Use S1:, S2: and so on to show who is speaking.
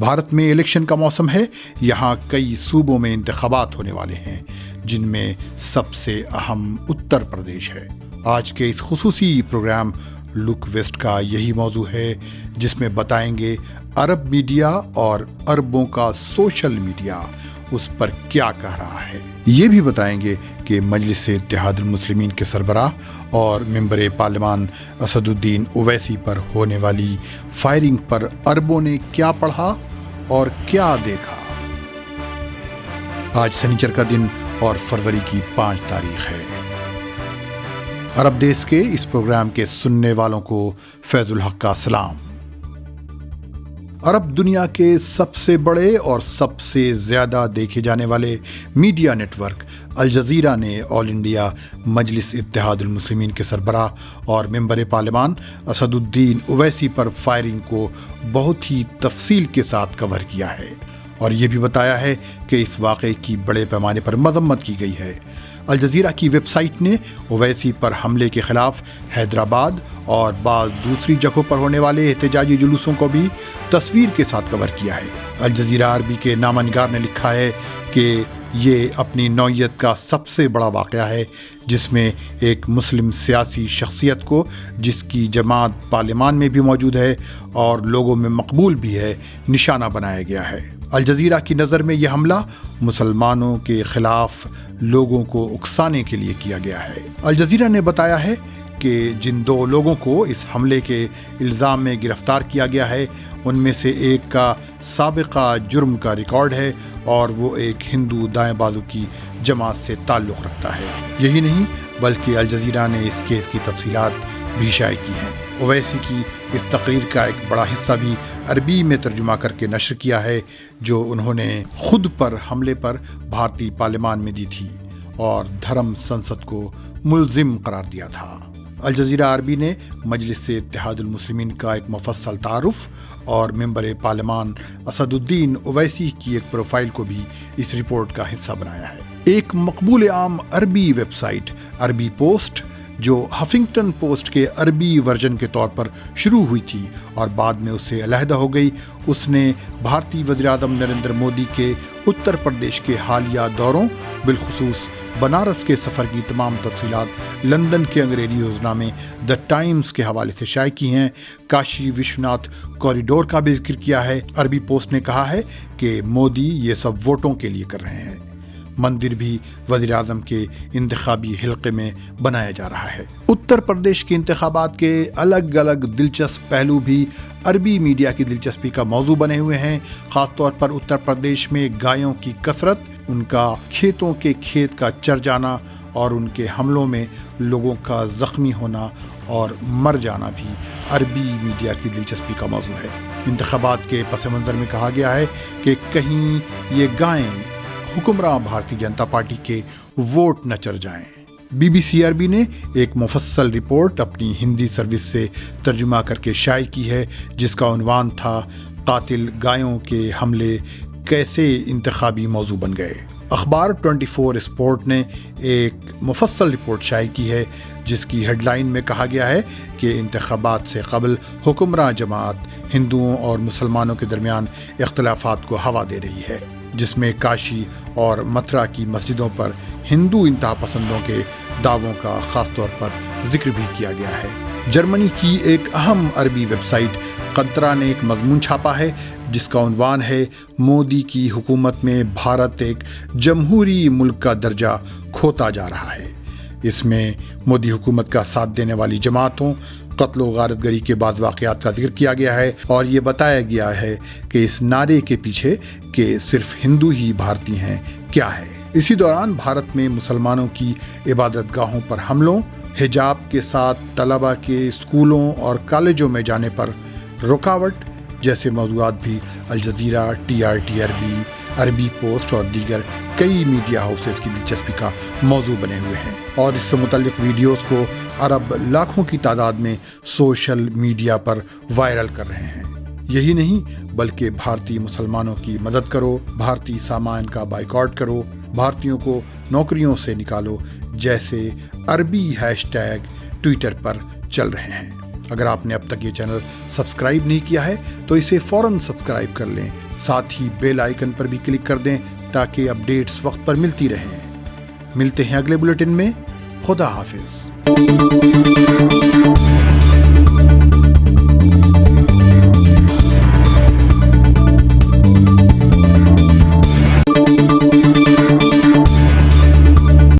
S1: भारत में इलेक्शन का मौसम है। यहाँ कई सूबों में इंतखाबात होने वाले हैं, जिनमें सबसे अहम उत्तर प्रदेश है। आज के इस खुसूसी प्रोग्राम लुक वेस्ट का यही मौजू है, जिसमें बताएंगे अरब मीडिया और अरबों का सोशल मीडिया उस पर क्या कह रहा है। ये भी बताएंगे कि मजलिस-ए-इत्तेहादुल मुस्लिमीन के सरबराह और मेंबर पार्लियामान असदुद्दीन ओवैसी पर होने वाली फायरिंग पर अरबों ने क्या पढ़ा और क्या देखा। आज शनिचर का दिन और फरवरी की 5 तारीख है। अरब देश के इस प्रोग्राम के सुनने वालों को फैजुल हक का सलाम। अरब दुनिया के सबसे बड़े और सबसे ज्यादा देखे जाने वाले मीडिया नेटवर्क अल जजीरा ने ऑल इंडिया मजलिस-ए-इत्तेहादुल मुस्लिमीन के सरबराह और मेंबर पार्लियामान असदुद्दीन ओवैसी पर फायरिंग को बहुत ही तफसील के साथ कवर किया है और ये भी बताया है कि इस वाक़े की बड़े पैमाने पर मजम्मत की गई है। अल जजीरा की वेबसाइट ने ओवैसी पर हमले के खिलाफ हैदराबाद और बाज़ दूसरी जगहों पर होने वाले एहतजाजी जुलूसों को भी तस्वीर के साथ कवर किया है। अल जजीरा अरबी के नामा निगार ने लिखा है कि ये अपनी नौइयत का सबसे बड़ा वाक़या है, जिसमें एक मुस्लिम सियासी शख्सियत को, जिसकी जमात पार्लियामान में भी मौजूद है और लोगों में मकबूल भी है, निशाना बनाया गया है। अल जजीरा की नज़र में यह हमला मुसलमानों के खिलाफ लोगों को उकसाने के लिए किया गया है। अल जजीरा ने बताया है कि जिन 2 लोगों को इस हमले के इल्ज़ाम में गिरफ्तार किया गया है, उनमें से एक का साबिका जुर्म का रिकॉर्ड है और वो एक हिंदू दाएं बाजू की जमात से ताल्लुक़ रखता है। यही नहीं बल्कि अल जजीरा ने इस केस की तफसीलात भी शाये की हैं। ओवैसी की इस तकरीर का एक बड़ा हिस्सा भी अरबी में तर्जुमा करके नशर किया है, जो उन्होंने खुद पर हमले पर भारतीय पार्लियामान में दी थी और धर्म संसद को मुल्जिम करार दिया था। अल जजीरा अरबी ने मजलिस-ए-इत्तेहादुल मुस्लिमीन का एक मुफस्सल तारुफ और मेंबर पार्लियामान असदुद्दीन ओवैसी की एक प्रोफाइल को भी इस रिपोर्ट का हिस्सा बनाया है। एक मकबूल आम अरबी वेबसाइट अरबी पोस्ट, जो हफिंगटन पोस्ट के अरबी वर्जन के तौर पर शुरू हुई थी और बाद में उससे अलहदा हो गई, उसने भारतीय वज़ीर-ए-आज़म नरेंद्र मोदी के उत्तर प्रदेश के हालिया दौरों, बिलखुसूस बनारस के सफ़र की तमाम तफसीलात लंदन के अंग्रेजी रोज़नामे द टाइम्स के हवाले से शाये की हैं। काशी विश्वनाथ कॉरिडोर का भी जिक्र किया है। अरबी पोस्ट ने कहा है कि मोदी ये सब वोटों के लिए कर रहे हैं। मंदिर भी वज़ीर आज़म के इंतखाबी हिल्के में बनाया जा रहा है। उत्तर प्रदेश के इंतखाबात के अलग अलग दिलचस्प पहलू भी अरबी मीडिया की दिलचस्पी का मौजू बने हुए हैं। ख़ास तौर पर उत्तर प्रदेश में गायों की कसरत, उनका खेतों के खेत का चर जाना और उनके हमलों में लोगों का ज़ख्मी होना और मर जाना भी अरबी मीडिया की दिलचस्पी का मौजू है। इंतखाबात के पस मंज़र में कहा गया है कि कहीं ये गायें हुक्मरान भारतीय जनता पार्टी के वोट न चर जाएं। BBC अरबी ने एक मुफस्सल रिपोर्ट अपनी हिंदी सर्विस से तर्जुमा करके शाये की है, जिसका उन्वान था कातिल गायों के हमले कैसे इंतखाबी मौजू बन गए। अखबार 24 स्पोर्ट ने एक मुफस्सल रिपोर्ट शाये की है, जिसकी हेडलाइन में कहा गया है कि इंतखाबात से कबल हुक्मरान जमात हिंदुओं और मुसलमानों के दरमियान इख्तिलाफात को हवा दे रही है, जिसमें काशी और मथुरा की मस्जिदों पर हिंदू इंतहा पसंदों के दावों का खास तौर पर जिक्र भी किया गया है। जर्मनी की एक अहम अरबी वेबसाइट कंतरा ने एक मजमून छापा है, जिसका उन्वान है मोदी की हुकूमत में भारत एक जमहूरी मुल्क का दर्जा खोता जा रहा है। इसमें मोदी हुकूमत का साथ देने वाली जमातों, कत्ल व गारतगरी के बाद वाक़यात का जिक्र किया गया है और ये बताया गया है कि इस नारे के पीछे कि सिर्फ हिंदू ही भारतीय हैं क्या है। इसी दौरान भारत में मुसलमानों की इबादत गाहों पर हमलों, हिजाब के साथ तलबा के स्कूलों और कॉलेजों में जाने पर रुकावट जैसे मौज़ूआत भी अल जजीरा, TRT अरबी, अरबी पोस्ट और दीगर कई मीडिया हाउसेस की दिलचस्पी का मौजू बने हुए हैं और इससे मुतल्लिक वीडियोस को अरब लाखों की तादाद में सोशल मीडिया पर वायरल कर रहे हैं। यही नहीं बल्कि भारतीय मुसलमानों की मदद करो, भारतीय सामान का बाइकआउट करो, भारतीयों को नौकरियों से निकालो जैसे अरबी हैशटैग ट्विटर पर चल रहे हैं। अगर आपने अब तक ये चैनल सब्सक्राइब नहीं किया है तो इसे फौरन सब्सक्राइब कर लें, साथ ही बेल आइकन पर भी क्लिक कर दें ताकि अपडेट्स वक्त पर मिलती रहें। मिलते हैं अगले बुलेटिन में। खुदा हाफिज।